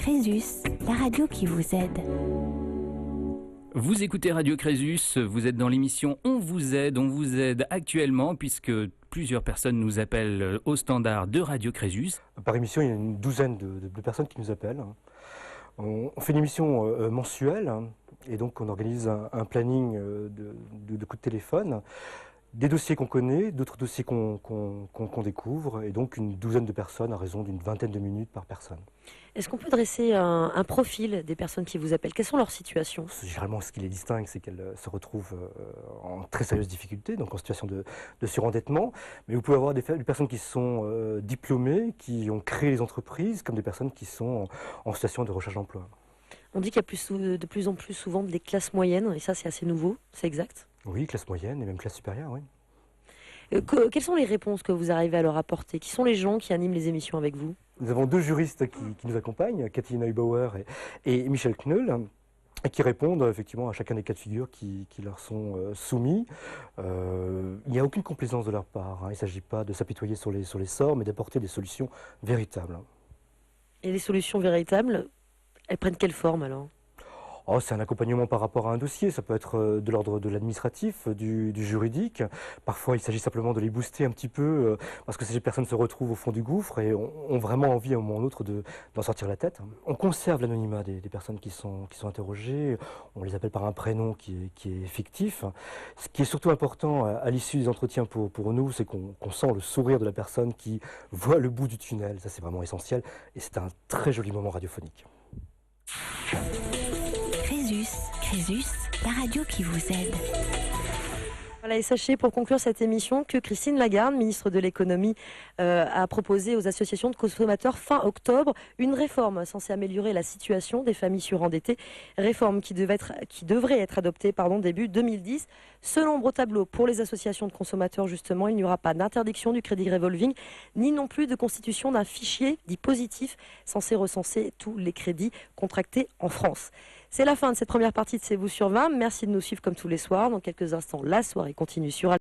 Crésus, la radio qui vous aide. Vous écoutez Radio Crésus, vous êtes dans l'émission On vous aide actuellement puisque plusieurs personnes nous appellent au standard de Radio Crésus. Par émission, il y a une douzaine de personnes qui nous appellent. On fait une émission mensuelle et donc on organise un planning de coups de téléphone. Des dossiers qu'on connaît, d'autres dossiers qu'on découvre, et donc une douzaine de personnes à raison d'une vingtaine de minutes par personne. Est-ce qu'on peut dresser un profil des personnes qui vous appellent? Quelles sont leurs situations? Généralement, ce qui les distingue, c'est qu'elles se retrouvent en très sérieuse difficulté, donc en situation de surendettement. Mais vous pouvez avoir des personnes qui sont diplômées, qui ont créé les entreprises, comme des personnes qui sont en situation de recherche d'emploi. On dit qu'il y a de plus en plus souvent des classes moyennes, et ça c'est assez nouveau, c'est exact? Oui, classe moyenne et même classe supérieure, oui. Quelles sont les réponses que vous arrivez à leur apporter? Qui sont les gens qui animent les émissions avec vous? Nous avons deux juristes qui nous accompagnent, Cathy Neubauer et Michel Knoll, et qui répondent effectivement à chacun des cas de figure qui leur sont soumis. Il n'y a aucune complaisance de leur part. Il ne s'agit pas de s'apitoyer sur les sorts, mais d'apporter des solutions véritables. Et les solutions véritables, elles prennent quelle forme alors? C'est un accompagnement par rapport à un dossier, ça peut être de l'ordre de l'administratif, du juridique. Parfois, il s'agit simplement de les booster un petit peu, parce que ces personnes se retrouvent au fond du gouffre et ont vraiment envie à un moment ou l'autre d'en sortir la tête. On conserve l'anonymat des personnes qui sont interrogées, on les appelle par un prénom qui est fictif. Ce qui est surtout important à l'issue des entretiens pour nous, c'est qu'on sent le sourire de la personne qui voit le bout du tunnel. Ça, c'est vraiment essentiel et c'est un très joli moment radiophonique. Crésus, la radio qui vous aide. Voilà, et sachez pour conclure cette émission que Christine Lagarde, ministre de l'économie, a proposé aux associations de consommateurs fin octobre une réforme censée améliorer la situation des familles surendettées, réforme qui devrait être adoptée début 2010. Selon l'ombre au tableau, pour les associations de consommateurs justement, il n'y aura pas d'interdiction du crédit revolving, ni non plus de constitution d'un fichier dit positif censé recenser tous les crédits contractés en France. C'est la fin de cette première partie de C'est vous sur 20. Merci de nous suivre comme tous les soirs. Dans quelques instants, la soirée continue sur